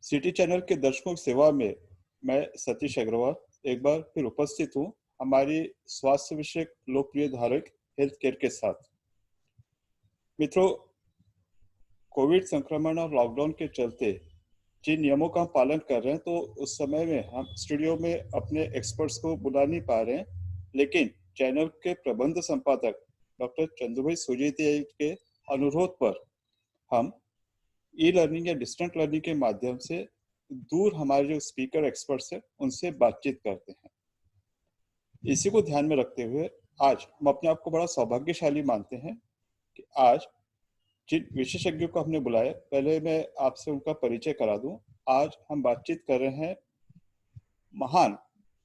City channel के दर्शकों की सेवा में मैं सतीश अग्रवाल एक बार फिर उपस्थित हूँ हमारी स्वास्थ्य विषयक लोकप्रिय धारक हेल्थ केयर के साथ। मित्रों, कोविड संक्रमण और लॉकडाउन के चलते जिन नियमों का हम पालन कर रहे हैं, तो उस समय में हम स्टूडियो में अपने एक्सपर्ट्स को बुला नहीं पा रहे हैं, लेकिन चैनल के प्रबंध संपादक डॉक्टर चंदुभाई सुजीती के अनुरोध पर हम ई लर्निंग या डिस्टेंट लर्निंग के माध्यम से दूर हमारे जो स्पीकर एक्सपर्ट्स हैं उनसे बातचीत करते हैं। इसी को ध्यान में रखते हुए आज हम अपने आप को बड़ा सौभाग्यशाली मानते हैं कि आज जिन विशेषज्ञों को हमने बुलाया, पहले मैं आपसे उनका परिचय करा दूं। आज हम बातचीत कर रहे हैं महान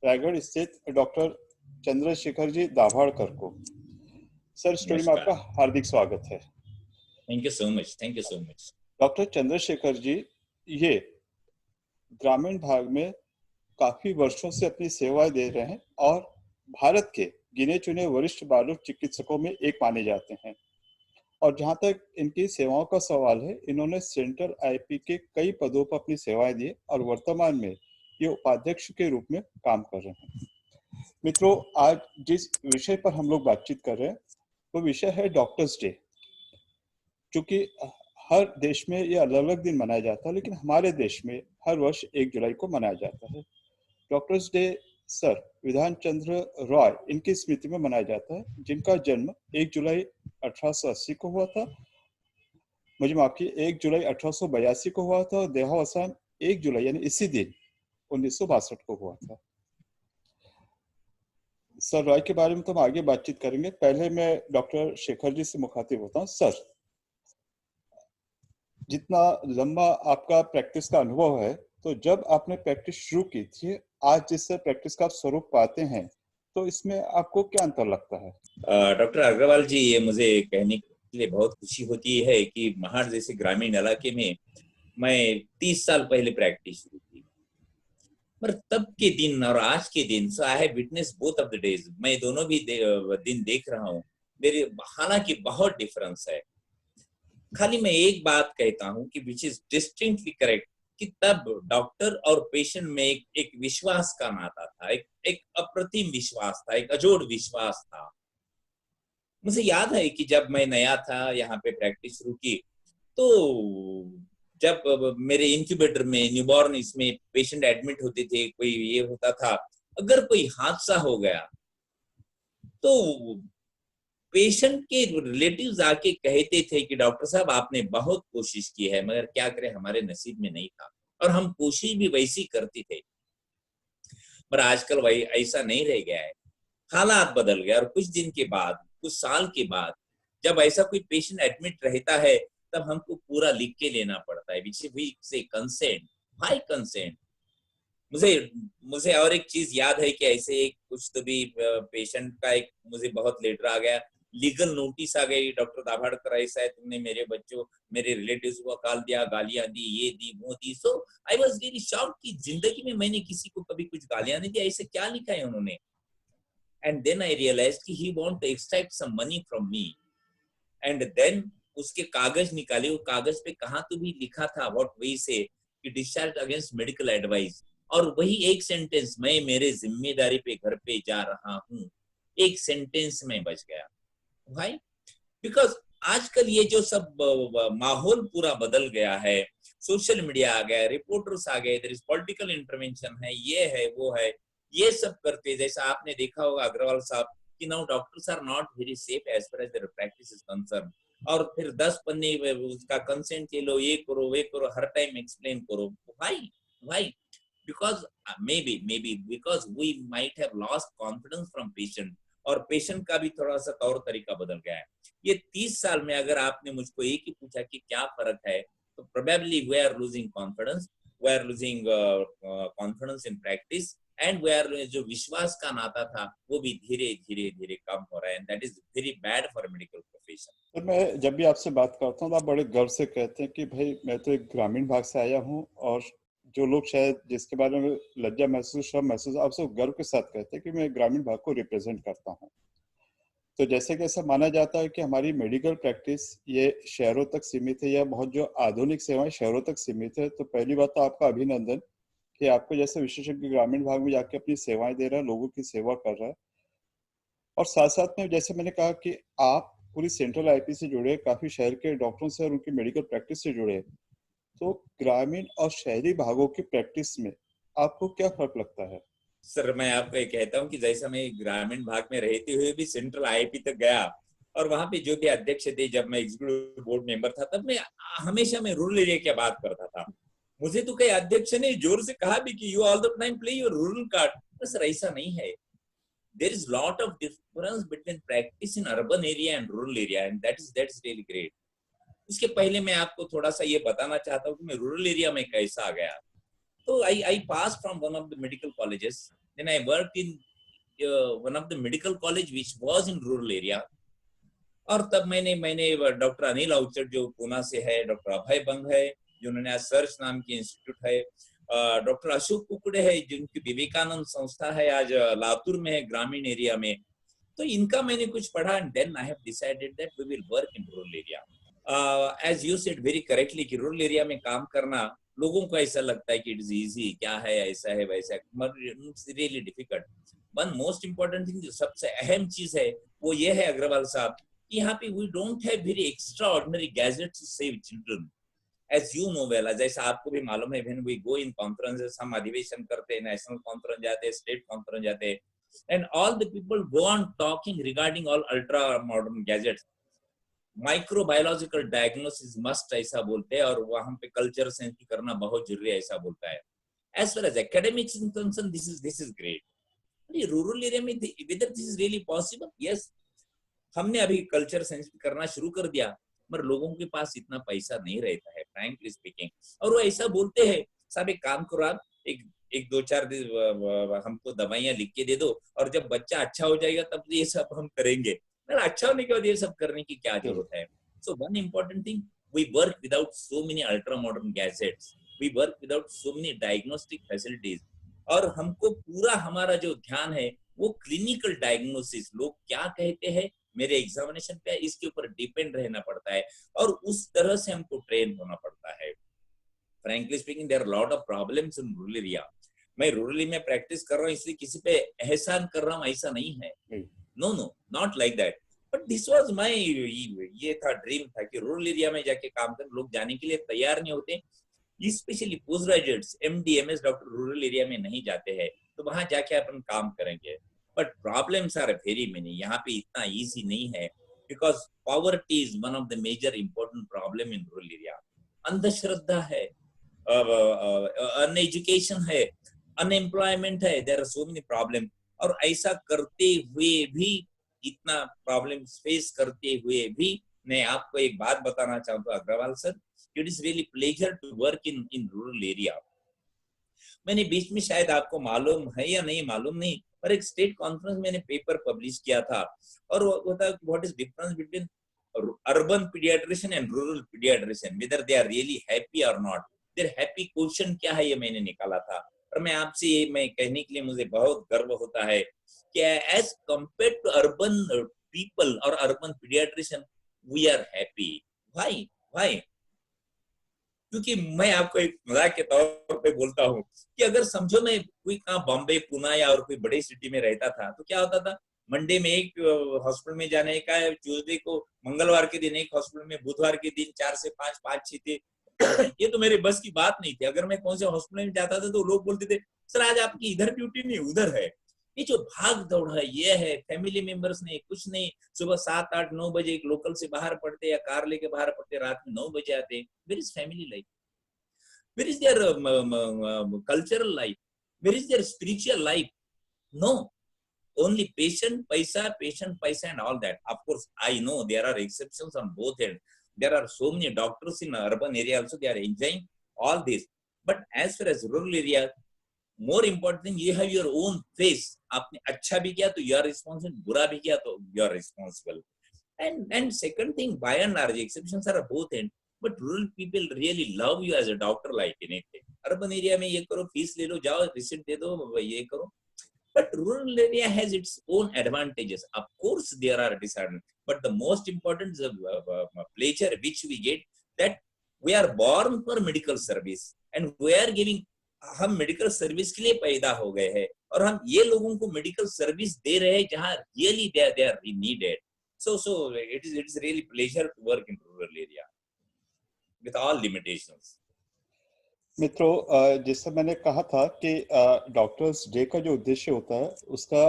रायगढ़ स्थित डॉक्टर चंद्रशेखर जी दाभाड़कर को। सर, स्टूडियो में आपका हार्दिक स्वागत है। Thank you so much. Thank you so much. Doctor Chandrashekhar ji ये ग्रामीण भाग में काफी वर्षों से अपनी सेवाएं दे रहे हैं और भारत के गिने चुने वरिष्ठ बाल चिकित्सकों में एक माने जाते हैं। और जहां तक इनकी सेवाओं का सवाल है, इन्होंने सेंट्रल आईपी के कई पदों पर अपनी सेवाएं दी और वर्तमान में ये उपाध्यक्ष के रूप में काम कर रहे हैं। मित्रों, आज जिस विषय पर हम लोग बातचीत कर रहे हैं वो विषय है डॉक्टर्स डे। क्योंकि हर देश में ये अलग अलग दिन मनाया जाता है, लेकिन हमारे देश में हर वर्ष 1 जुलाई को मनाया जाता है। Doctors day sir Bidhan Chandra Roy इनकी स्मृति में मनाया जाता है, जिनका जन्म 1 जुलाई 1880 को हुआ था। मुझे माफ कीजिए, 1 जुलाई 1882 को हुआ था और देहावसान 1 जुलाई यानी इसी दिन 1962 को हुआ था। सर रॉय के बारे में तो हम आगे बातचीत करेंगे, पहले मैं डॉक्टर शेखर जी से मुखातिब होता हूँ। सर, जितना लंबा आपका प्रैक्टिस का अनुभव है, तो जब आपने प्रैक्टिस शुरू की थी, आज जिससे प्रैक्टिस का स्वरूप पाते हैं, तो इसमें आपको क्या अंतर लगता है? डॉक्टर अग्रवाल जी, ये मुझे कहने के लिए बहुत खुशी होती है कि महाड़ जैसे ग्रामीण इलाके में मैं 30 साल पहले प्रैक्टिस शुरू की, पर तब के दिन और आज के दिन, so I have witness both of the days. मैं दोनों भी दिन देख रहा हूँ। मेरे हालांकि बहुत डिफरेंस है। खाली मैं एक बात कहता हूँ कि विच इज डिस्टिंक्टली करेक्ट, कि तब डॉक्टर और पेशेंट में एक विश्वास का नाता था, एक अप्रतिम विश्वास था, एक अजोड़ विश्वास था। मुझे याद है कि जब मैं नया था यहाँ पे प्रैक्टिस शुरू की, तो जब मेरे इंक्यूबेटर में न्यूबॉर्न इसमें पेशेंट एडमिट होते थे, कोई ये होता था, अगर कोई हादसा हो गया तो पेशेंट के रिलेटिव्स आके कहते थे कि डॉक्टर साहब आपने बहुत कोशिश की है, मगर क्या करें हमारे नसीब में नहीं था। और हम कोशिश भी वैसी करते थे, पर आजकल वही ऐसा नहीं रह गया है। हालात बदल गए और कुछ दिन के बाद, कुछ साल के बाद, जब ऐसा कोई पेशेंट एडमिट रहता है, तब हमको पूरा लिख के लेना पड़ता है, विच वी से कंसेंट, हाई कंसेंट। मुझे मुझे और एक चीज याद है कि ऐसे एक कुछ तो भी पेशेंट का एक मुझे बहुत लेटर आ गया, लीगल नोटिस आ गई, डॉक्टर दाभाड़कर ऐसा है, तुमने मेरे बच्चों, मेरे रिलेटिव्स को काल दिया, गालियां दी, ये दी, वो दी। सो आई वाज वेरी शॉक्ड कि जिंदगी में मैंने किसी को कभी कुछ गालियां नहीं दी, ऐसे क्या लिखा है उन्होंने। एंड देन आई रियलाइज्ड कि he want to extract some money from me. And then उसके कागज निकाले, वो कागज पे कहाँ तो भी लिखा था व्हाट वी से कि डिस्चार्ज अगेंस्ट मेडिकल एडवाइस, और वही एक सेंटेंस, मैं मेरे जिम्मेदारी पे घर पे जा रहा हूँ, एक सेंटेंस में बच गया भाई। बिकॉज आजकल ये जो सब माहौल पूरा बदल गया है, सोशल मीडिया आ गया, रिपोर्टर्स आ गए, देयर इज पॉलिटिकल इंटरवेंशन है, ये है वो है, ये सब करते, जैसा आपने देखा होगा अग्रवाल साहब कि now doctors are not very safe as far as their practice is concern. और फिर 10 पन्ने उसका कंसेंट ले लो, ये करो वे करो, हर टाइम एक्सप्लेन करो। Why because maybe because we might have lost confidence from patient, और पेशेंट का भी थोड़ा सा तौर तरीका बदल गया है। ये 30 साल में अगर आपने मुझको एक ही पूछा कि क्या फर्क है, तो probably we are losing confidence, we are losing confidence in practice, and we are, जो विश्वास का नाता था वो भी धीरे धीरे धीरे कम हो रहा है, and that is very bad for medical profession. तो मैं जब भी आपसे बात करता हूँ तो आप बड़े गर्व से कहते हैं कि भाई मैं तो एक ग्रामीण भाग से आया हूँ, और जो लोग शायद जिसके बारे में लज्जा महसूस, शर्म महसूस, आपसे गर्व के साथ कहते हैं कि मैं ग्रामीण भाग को रिप्रेजेंट करता हूँ। तो जैसे कि ऐसा माना जाता है कि हमारी मेडिकल प्रैक्टिस ये शहरों तक सीमित है, या बहुत जो आधुनिक सेवाएं शहरों तक सीमित है। तो पहली बात तो आपका अभिनंदन कि आपको जैसे विशेषज्ञ ग्रामीण भाग में जाके अपनी सेवाएं दे रहा है, लोगों की सेवा कर रहा है। और साथ साथ में जैसे मैंने कहा कि आप पूरी सेंट्रल आईपी से जुड़े, काफी शहर के डॉक्टरों से और उनकी मेडिकल प्रैक्टिस से जुड़े, तो ग्रामीण और शहरी भागों की प्रैक्टिस में आपको क्या फर्क लगता है? सर मैं आपको ये कहता हूँ कि जैसा मैं ग्रामीण भाग में रहते हुए भी सेंट्रल आईपी तक गया और वहां पे जो भी अध्यक्ष थे, जब मैं एग्जीक्यूटिव बोर्ड मेंबर था, तब मैं हमेशा मैं रूरल एरिया की बात करता था। मुझे तो कई अध्यक्ष ने जोर से कहा भी कि you all the time play your rural card. Sir ऐसा नहीं है। There is lot of difference between practice in urban area and rural area, and that's really great. इसके पहले मैं आपको थोड़ा सा ये बताना चाहता हूँ कि मैं रूरल एरिया में कैसा आ गया। So I passed from one of the medical colleges. Then I worked in one of the medical college which was in rural area. और तब मैंने डॉक्टर अनिल अवचर जो पुणे से है, डॉक्टर अभय बंग है जिन्होंने आज सर्च नाम की इंस्टीट्यूट है, डॉक्टर अशोक कुकड़े है जिनकी विवेकानंद संस्था है आज लातूर में है, ग्रामीण एरिया में। तो इनका मैंने कुछ पढ़ा and then I have decided that we will work in rural area. As you said very correctly कि रूरल एरिया में काम करना लोगों को ऐसा लगता है कि इट इज इजी, क्या है, ऐसा है वैसा है, मगर it's really difficult. One most important thing जो सबसे अहम चीज है वो ये है अग्रवाल साहब, यहाँ पे we don't have very extraordinary gadgets to save children. As you know well, जैसा आपको भी मालूम है, when we go in conferences, हम अधिवेशन करते हैं, नेशनल कॉन्फ्रेंस जाते हैं, स्टेट कॉन्फ्रेंस जाते हैं, and all the people go on talking regarding all ultra modern gadgets. Microbiological diagnosis must ऐसा बोलते हैं, और वहां पे कल्चर सेंस करना बहुत जरूरी है ऐसा बोलता है। As far as academics is concern, this is great. Rural area में whether this is really possible? Yes, हमने अभी कल्चर सेंस करना शुरू कर दिया, मगर लोगों के पास इतना पैसा नहीं रहता है फ्रैंकली स्पीकिंग। और वो ऐसा बोलते हैं, साहब एक काम करो, आप एक दो चार दिन हमको दवाइयां लिख के दे दो, और जब बच्चा अच्छा हो जाएगा तब ये सब हम करेंगे। अच्छा होने के बाद ये सब करने की क्या जरूरत है? So one important thing, we work without so many ultra modern gadgets, we work without so many diagnostic facilities, और हमको पूरा हमारा जो ध्यान है वो क्लिनिकल डायग्नोसिस, लोग क्या कहते हैं मेरे एग्जामिनेशन पे, इसके ऊपर डिपेंड रहना पड़ता है, और उस तरह से हमको ट्रेन होना पड़ता है। Frankly speaking there are lot of problems in rural area. मैं रूरल में प्रैक्टिस कर रहा हूँ इसलिए किसी पे एहसान कर रहा हूँ ऐसा नहीं है, no no, not like that. But this was my, ये था ड्रीम था कि रूरल एरिया में जाके काम कर, लोग जाने के लिए तैयार नहीं होते, specially post graduates, MD MS doctor rural area में नहीं जाते हैं, तो वहां जाके अपन काम करेंगे। But problems are very many, यहाँ पे इतना इजी नहीं है, because poverty is one of the major important problem in rural area. अंधश्रद्धा है, अनएजुकेशन है, अनएम्प्लॉयमेंट है, there are so many problem. और ऐसा करते हुए भी, इतना प्रॉब्लम फेस करते हुए भी, मैं आपको एक बात बताना चाहता हूँ Agarwal sir, it is really pleasure to work in rural area. मैंने बीच में, शायद आपको मालूम है या नहीं मालूम नहीं, पर एक स्टेट कॉन्फ्रेंस मैंने पेपर पब्लिश किया था, और वो था what is difference between urban paediatrician and rural paediatrician, whether they are really happy और नॉट, देयर हैप्पी क्वेश्चन क्या है, ये मैंने निकाला था। और मैं आपसे ये मैं कहने के लिए मुझे बहुत गर्व होता है कि as compare to urban people और urban pediatrician we are happy. Why? क्योंकि मैं आपको एक मजाक के तौर पे बोलता हूँ कि अगर समझो मैं कोई कहाँ बॉम्बे, पुणे या और कोई बड़ी सिटी में रहता था, तो क्या होता था, मंडे में एक हॉस्पिटल में जाने का है, ट्यूसडे को, मंगलवार के दिन एक हॉस्पिटल में, बुधवार के दिन 4 से 5, 5-6 थे। ये तो मेरे बस की बात नहीं थी। अगर मैं कौन से हॉस्पिटल में जाता था तो लोग बोलते थे, सर आज आपकी इधर ड्यूटी नहीं उधर है। ये जो भाग दौड़ है, ये है, फैमिली मेंबर्स नहीं, कुछ नहीं, सुबह 7, 8, 9 बजे एक लोकल से बाहर पड़ते या कार लेके बाहर पड़ते, रात में 9 बजे आते। Where is family life? Where is their cultural life? Where is their spiritual life? No, only patient paisa and all that. Of course I know there are exceptions on both ends. There are so many doctors in urban area also, they are enjoying all this. But as far as rural area, more important thing, you have your own face. आपने अच्छा भी किया तो you are responsible, बुरा भी किया तो you are responsible. And second thing, by and large exceptions are both end, but rural people really love you as a doctor like anything. Urban area में ये करो, फीस ले लो, जाओ, रिसिप्ट दे दो, ये करो। But rural area has its own advantages. Of course, there are disadvantages, but the most important is pleasure which we get, that we are born for medical service and we are giving, हम medical service के लिए पैदा हो गए हैं और हम ये लोगों को मेडिकल सर्विस दे रहे हैं जहां really they are needed. So it is really pleasure to work in rural area with all limitations. मित्रों, जैसे मैंने कहा था कि डॉक्टर्स डे का जो उद्देश्य होता है उसका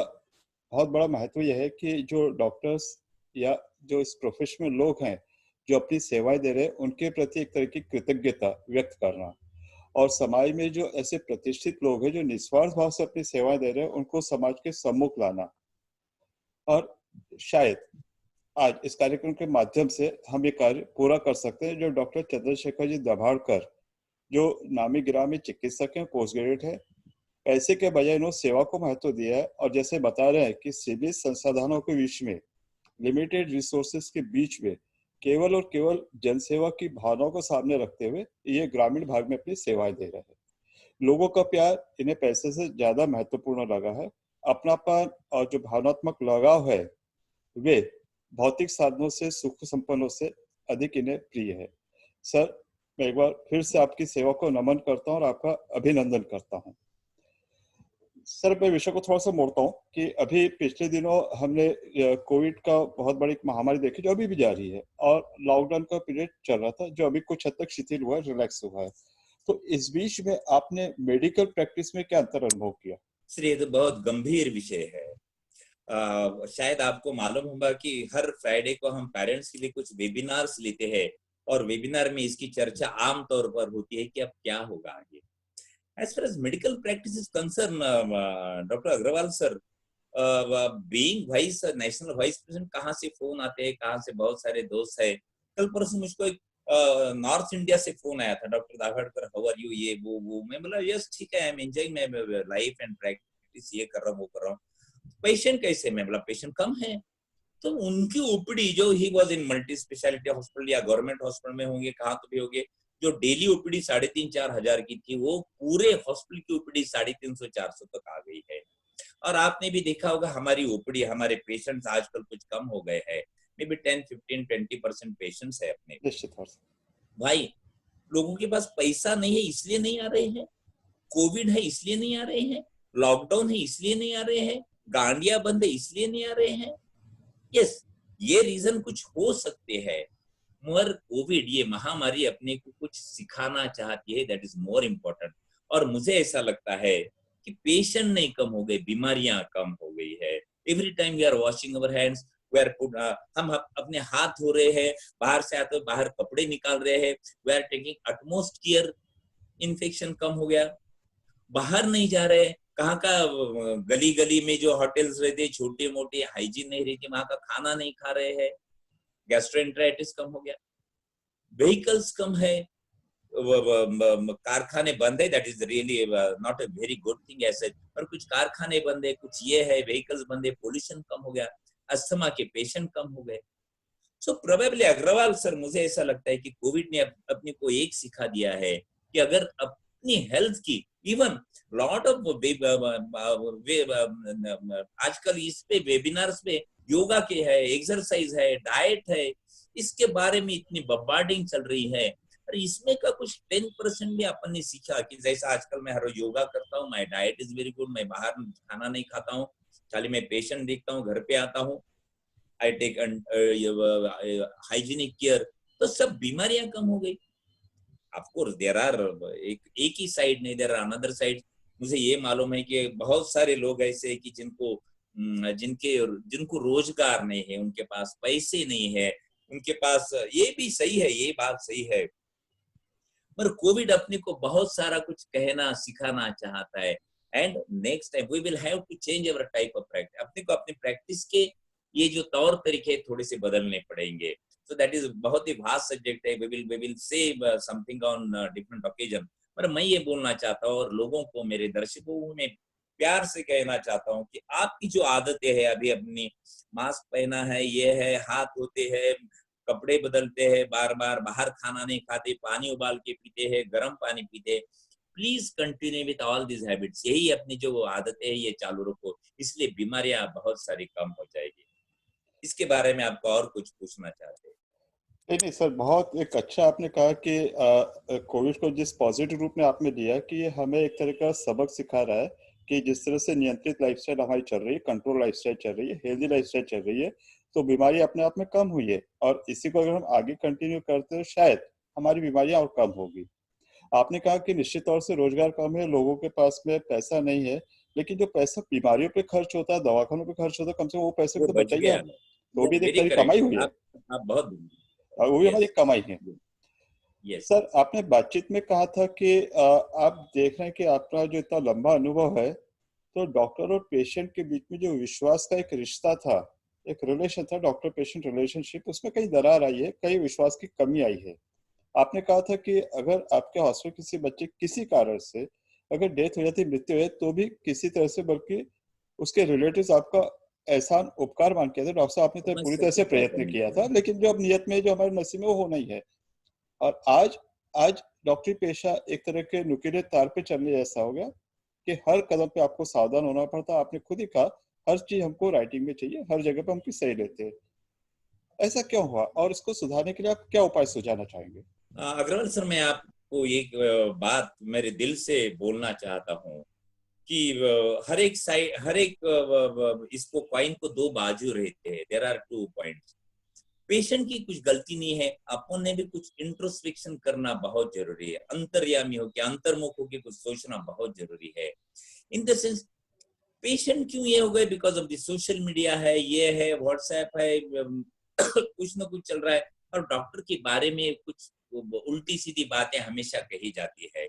बहुत बड़ा महत्व यह है कि जो डॉक्टर्स या जो इस प्रोफेशन में लोग हैं जो अपनी सेवाएं दे रहे हैं उनके प्रति एक तरह की कृतज्ञता व्यक्त करना, और समाज में जो ऐसे प्रतिष्ठित लोग हैं जो निस्वार्थ भाव से अपनी सेवाएं दे रहे हैं उनको समाज के सम्मुख लाना। और शायद आज इस कार्यक्रम के माध्यम से हम ये कार्य पूरा कर सकते हैं। जो डॉक्टर चंद्रशेखर जी दभाड़कर जो नामी गिरामी चिकित्सक हैं, पोस्ट ग्रेजुएट है, पैसे के बजाय इन्होंने सेवा को महत्व दिया है। और जैसे बता रहे हैं कि सीमित संसाधनों के बीच में, लिमिटेड रिसोर्सेस के बीच में केवल और केवल जनसेवा की भावनाओं को सामने रखते हुए ये ग्रामीण भाग में अपनी सेवाएं दे रहे हैं। लोगों का प्यार इन्हें पैसे से ज्यादा महत्वपूर्ण लगा है। अपनापन और जो भावनात्मक लगाव है वे भौतिक साधनों से, सुख संपन्नों से अधिक इन्हें प्रिय है। सर, मैं एक बार फिर से आपकी सेवा को नमन करता हूं और आपका अभिनंदन करता हूं। सर, मैं विषय को थोड़ा सा मोड़ता हूं कि अभी पिछले दिनों हमने कोविड का बहुत बड़ी महामारी देखी जो अभी भी जारी है, और लॉकडाउन का पीरियड चल रहा था जो अभी कुछ हद तक शिथिल हुआ है, रिलैक्स हुआ है। तो इस बीच में आपने मेडिकल प्रैक्टिस में क्या अंतर अनुभव किया? सर, ये तो बहुत गंभीर विषय है। शायद आपको मालूम होगा कि हर फ्राइडे को हम पेरेंट्स के लिए कुछ वेबिनार्स लेते हैं और वेबिनार में इसकी चर्चा आम तौर पर होती है कि अब क्या होगा आगे। As far as medical practice is concerned, Dr. Agarwal sir, being national vice president, कहाँ से फोन आते हैं, कहाँ से बहुत सारे दोस्त है। कल परसों मुझको एक नॉर्थ इंडिया से फोन आया था, डॉक्टर दाभड़कर हाउ आर यू, ये वो मैं बोला यस ठीक है, I am enjoying my life and practice, ये कर रहा हूँ वो कर रहा हूँ। पेशेंट कैसे? मैं बोला पेशेंट कम है। तो उनकी ओपीडी जो he was in multi speciality hospital या गवर्नमेंट हॉस्पिटल में होंगे, कहाँ तो भी होंगे, जो डेली ओपीडी 3,500-4 हजार की थी वो पूरे हॉस्पिटल की ओपीडी 350-400 तक आ गई है। और आपने भी देखा होगा हमारी ओपीडी, हमारे पेशेंट्स आजकल कुछ कम हो गए हैं, मे बी 10-15-20% पेशेंट्स है अपने। भाई, लोगों के पास पैसा नहीं है इसलिए नहीं आ रहे हैं, कोविड है इसलिए नहीं आ रहे हैं, लॉकडाउन है इसलिए नहीं आ रहे हैं, गांडियां बंद है इसलिए नहीं आ रहे हैं। यस, ये रीजन कुछ हो सकते हैं, मगर कोविड ये महामारी अपने को कुछ सिखाना चाहती है, दैट इज मोर इम्पोर्टेंट। और मुझे ऐसा लगता है कि पेशेंट नहीं कम हो गए, बीमारियां कम हो गई है। Every time we are washing our hands, we are हम अपने हाथ धो रहे हैं, बाहर से आते बाहर कपड़े निकाल रहे हैं, we are taking utmost care. Infection कम हो गया, बाहर नहीं जा रहे, कहाँ का गली गली में जो होटल्स रहते छोटे मोटे, हाइजीन नहीं रहती, वहां का खाना नहीं खा रहे हैं, गैस्ट्रोएंटेराइटिस कम हो गया, व्हीकल्स कम है, कारखाने बंद है, that is really not a very good thing ऐसे, पर कुछ कारखाने बंद है, कुछ ये है, व्हीकल्स बंद है, पोल्यूशन कम हो गया, अस्थमा के पेशेंट कम हो गए। सो प्रोबेबली अग्रवाल सर, मुझे ऐसा लगता है कि कोविड ने अपने को एक सिखा दिया है कि अगर अपनी हेल्थ की, इवन लॉट ऑफ आजकल इस पे वेबिनार्स पे योगा के है, एक्सरसाइज है, डाइट है, इसके बारे में इतनी बम्बार्डिंग चल रही है, और इसमें का कुछ 10% भी अपन ने सीखा कि जैसा आजकल मैं हर रोज योगा करता हूँ, my diet is very good, मैं बाहर खाना नहीं खाता हूँ, खाली मैं पेशेंट देखता हूँ, घर पे आता हूँ, आई टेक हाइजीनिक केयर, तो सब बीमारियां कम हो गई। ऑफ कोर्स देयर आर एक ही साइड नहीं, देयर आर अनदर साइड। मुझे ये मालूम है कि बहुत सारे लोग ऐसे कि जिनको रोजगार नहीं है, उनके पास पैसे नहीं है, उनके पास, ये भी सही है, ये बात सही है, पर कोविड अपने को बहुत सारा कुछ कहना सिखाना चाहता है। And next time we will have to change our type of practice, अपने को अपनी प्रैक्टिस के ये जो तौर तरीके थोड़े से बदलने पड़ेंगे। सो दैट इज बहुत ही वास्ट सब्जेक्ट है, we will say something on different occasion. पर मैं ये बोलना चाहता हूँ और लोगों को, मेरे दर्शकों को मैं प्यार से कहना चाहता हूँ कि आपकी जो आदतें हैं, अभी अपनी मास्क पहना है, ये है, हाथ धोते हैं, कपड़े बदलते हैं, बार बार बाहर खाना नहीं खाते, पानी उबाल के पीते हैं, गर्म पानी पीते, please continue with all this habits, यही अपनी जो आदतें है ये चालू रखो, इसलिए बीमारियां बहुत सारी कम हो जाएगी। इसके बारे में आपको और कुछ पूछना चाहते हैं? नहीं नहीं सर, बहुत एक अच्छा आपने कहा कि कोविड को जिस पॉजिटिव रूप में आपने दिया कि ये हमें एक तरह का सबक सिखा रहा है कि जिस तरह से नियंत्रित लाइफस्टाइल हमारी चल रही है, कंट्रोल लाइफस्टाइल चल रही है, हेल्दी लाइफस्टाइल चल रही है, तो बीमारी अपने आप में कम हुई है, और इसी को अगर हम आगे कंटिन्यू करते हैं शायद हमारी बीमारियां और कम होगी। आपने कहा कि निश्चित तौर से रोजगार कम है, लोगों के पास में पैसा नहीं है, लेकिन जो पैसा बीमारियों पे खर्च होता है, दवाखानों पे खर्च होता है, कम से कम वो पैसे वो तो बच बचाइए गया आप, है। तो भी एक वेरी तरह की करेक्ट कमाई है हुई है, आप बहुत। और वो भी हमारी यस एक कमाई है। यस। सर आपने बातचीत में कहा था कि आप देख रहे हैं कि आपका जो इतना लंबा अनुभव है, तो डॉक्टर और पेशेंट के बीच में जो विश्वास का एक रिश्ता था, एक रिलेशन था, डॉक्टर पेशेंट रिलेशनशिप, उसमें कई दरार आई है, कई विश्वास की कमी आई है। आपने कहा था कि अगर आपके हॉस्पिटल किसी बच्चे किसी कारण से अगर डेथ हो जाती, मृत्यु है, तो भी किसी तरह से, बल्कि उसके रिलेटिव्स आपका एहसान उपकार मान किया था, डॉक्टर साहब आपने तो समझ पूरी तरह सकते से हैं क्या प्रयत्न कहना किया था, चाहेंगे। लेकिन जो अब नियत में जो हमारे नसीब में वो होना ही है। और आज आज डॉक्टरी पेशा एक तरह के नुकीले तार पे चलने जैसा हो गया कि हर कदम पे आपको सावधान होना पड़ता है। आपने खुद ही कहा हर चीज हमको राइटिंग में चाहिए, हर जगह पे हम किस सही लेते हैं। ऐसा क्यों हुआ, और इसको सुधारने के लिए आप क्या उपाय सुझाना चाहेंगे? अग्रवाल सर, मैं आपको एक बात मेरे दिल से बोलना चाहता हूँ कि हर एक साइड, हर एक इसको कॉइन को दो बाजू रहते हैं। There are two points. Patient की कुछ गलती नहीं है, अपन ने भी कुछ इंट्रोस्पेक्शन करना बहुत जरूरी है, अंतर्यामी होकर अंतर्मुख होकर कुछ सोचना बहुत जरूरी है। इन द सेंस, पेशेंट क्यों ये हो गए? Because of the social media है, ये है, व्हाट्सएप है, कुछ ना कुछ चल रहा है, और डॉक्टर के बारे में कुछ उल्टी सीधी बातें हमेशा कही जाती है।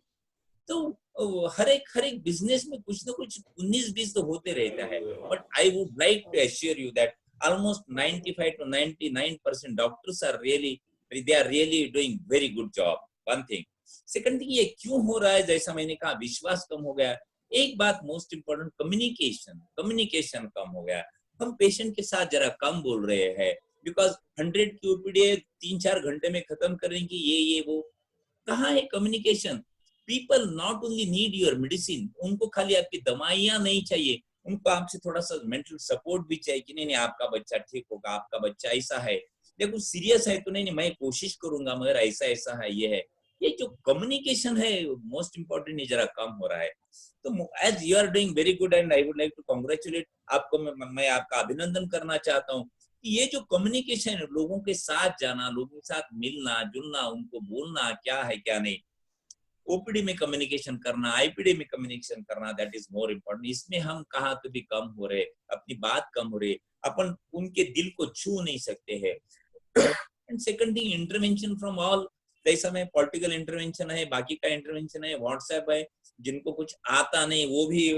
तो हर एक बिजनेस में कुछ ना कुछ 19-20 तो होते रहता है। But I would like to assure you that almost 95 to 99% doctors are really, they are really doing very good job. One thing. Second thing, ये क्यों हो रहा है? जैसा मैंने कहा, विश्वास कम हो गया। एक बात मोस्ट इंपॉर्टेंट, कम्युनिकेशन, कम्युनिकेशन कम हो गया। हम पेशेंट के साथ जरा कम बोल रहे हैं, बिकॉज 100 की ओपीडी 3-4 घंटे में खत्म करेंगे, ये वो। कहाँ है communication? People not only need your medicine, उनको खाली आपकी दवाइयां नहीं चाहिए, उनको आपसे थोड़ा सा मेंटल सपोर्ट भी चाहिए कि नहीं नहीं आपका बच्चा ठीक होगा, आपका बच्चा ऐसा है, या कुछ सीरियस है तो नहीं नहीं मैं कोशिश करूंगा, मगर ऐसा ऐसा है, ये है। ये जो कम्युनिकेशन है मोस्ट इंपॉर्टेंट, ये जरा कम हो रहा है। तो as you are doing very good and I would like to congratulate आपको, मैं आपका अभिनंदन करना चाहता हूँ कि ये जो कम्युनिकेशन है, लोगों के साथ जाना, लोगों के साथ मिलना जुलना, उनको बोलना क्या है क्या नहीं, ओपीडी में कम्युनिकेशन करना, आईपीडी में कम्युनिकेशन करना, दैट इज मोर इम्पोर्टेंट। इसमें हम कहाँ कभी कम हो रहे, अपनी बात कम हो रही, अपन उनके दिल को छू नहीं सकते हैं। And second thing, intervention from all, जैसा में पॉलिटिकल इंटरवेंशन है, बाकी का इंटरवेंशन है, व्हाट्सएप है, जिनको कुछ आता नहीं वो भी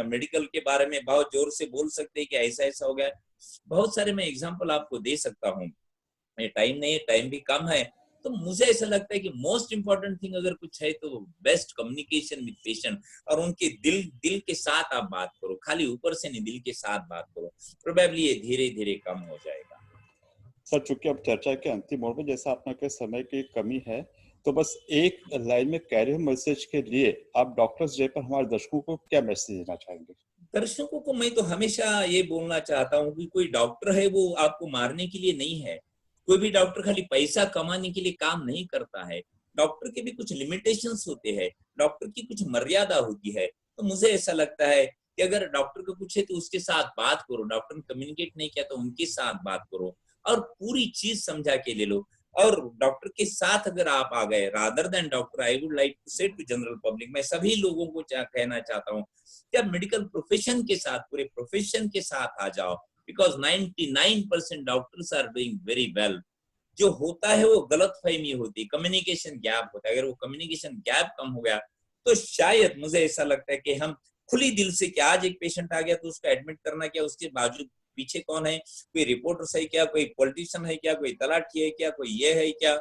मेडिकल के बारे में बहुत जोर से बोल सकते हैं कि ऐसा ऐसा हो गया। बहुत सारे मैं एग्जाम्पल आपको दे सकता हूँ, टाइम नहीं है, टाइम भी कम है। तो मुझे ऐसा लगता है कि मोस्ट इंपॉर्टेंट थिंग अगर कुछ है तो बेस्ट कम्युनिकेशन विद पेशेंट, और उनके दिल दिल के साथ आप बात करो, खाली ऊपर से नहीं, दिल के साथ बात करो, प्रोबेबली ये धीरे धीरे कम हो जाएगा। सर चूंकि अब चर्चा के अंतिम मोड़ में, जैसा आपने कहा समय की कमी है, तो बस एक लाइन में कैरियर मैसेज के लिए आप डॉक्टर्स डे पर हमारे दर्शकों को क्या मैसेज देना चाहेंगे? दर्शकों को मैं तो हमेशा ये बोलना चाहता हूँ कि कोई डॉक्टर है वो आपको मारने के लिए नहीं है, कोई भी डॉक्टर खाली पैसा कमाने के लिए काम नहीं करता है। डॉक्टर के भी कुछ लिमिटेशंस होते हैं, डॉक्टर की कुछ मर्यादा होती है। तो मुझे ऐसा लगता है कि अगर डॉक्टर को कुछ है तो उसके साथ बात करो, डॉक्टर ने कम्युनिकेट नहीं किया तो उनके साथ बात करो, और पूरी चीज समझा के ले लो। और डॉक्टर के साथ अगर आप आ गए, rather than doctor, I would like to say to general public, मैं सभी लोगों को कहना चाहता हूँ कि आप मेडिकल प्रोफेशन के साथ, पूरे प्रोफेशन के साथ आ जाओ, because 99% doctors are doing very well. जो होता है वो गलत फहमी होती है, कम्युनिकेशन गैप होता है। अगर वो कम्युनिकेशन गैप कम हो गया तो शायद मुझे ऐसा लगता है कि हम खुली दिल से, कि आज एक पेशेंट आ गया तो उसको एडमिट करना क्या, उसके बाजू पीछे कौन है, कोई रिपोर्टर है क्या, कोई पॉलिटिशियन है क्या, कोई तलाठी है क्या, कोई ये है क्या,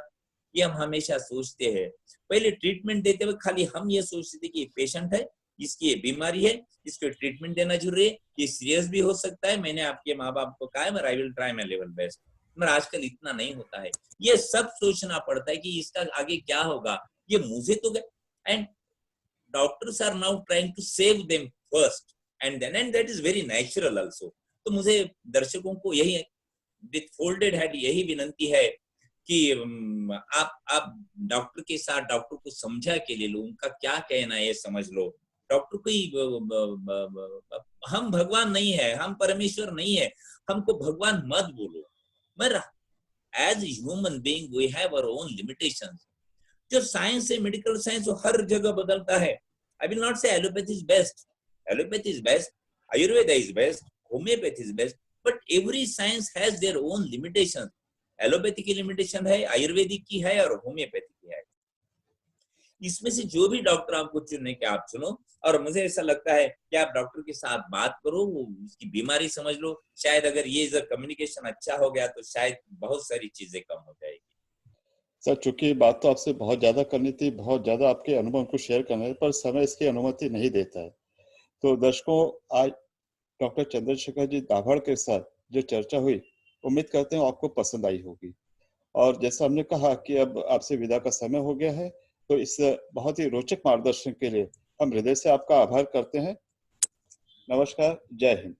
ये हम हमेशा सोचते हैं। पहले ट्रीटमेंट देते हुए खाली हम ये सोचते थे कि पेशेंट है, इसकी ये बीमारी है, इसको ट्रीटमेंट देना जरूरी है, ये सीरियस भी हो सकता है, मैंने आपके माँ बाप को कहा है, I will try my level best. मगर आजकल इतना नहीं होता है, ये सब सोचना पड़ता है कि इसका आगे क्या होगा, ये मुझे तो। And doctors are now trying to save them first and then, and that is very natural also. तो मुझे दर्शकों को यही विथ फोल्डेड हेड यही विनंती है कि आप डॉक्टर के साथ डॉक्टर को समझा के ले लो, उनका क्या कहना है ये समझ लो। डॉक्टर कोई हम भगवान नहीं है, हम परमेश्वर नहीं है, हमको भगवान मत बोलो। मगर as human being we have our own limitations. जो साइंस है, मेडिकल साइंस, वो हर जगह बदलता है। I will not say allopathy is best, allopathy is best, Ayurveda is best, homoeopathy is best, but every science has their own limitations. Allopathy की limitation है, आयुर्वेदिक की है और होम्योपैथी की है। इसमें से जो भी डॉक्टर आपको चुनने के आप चुनो, और मुझे ऐसा लगता है कि आप डॉक्टर के साथ बात करो, वो उसकी बीमारी समझ लो। शायद अगर ये कम्युनिकेशन अच्छा हो गया तो शायद बहुत सारी चीजें कम हो जाएगी। सर, चूंकि बात तो आपसे बहुत ज्यादा करनी थी, बहुत ज्यादा आपके अनुभव को शेयर करना, पर समय इसकी अनुमति नहीं देता है। तो दर्शकों, आज डॉक्टर चंद्रशेखर जी दाभड़ के साथ जो चर्चा हुई, उम्मीद करते हैं आपको पसंद आई होगी। और जैसा हमने कहा कि अब आपसे विदा का समय हो गया है, तो इस बहुत ही रोचक मार्गदर्शन के लिए हम हृदय से आपका आभार करते हैं। नमस्कार, जय हिंद।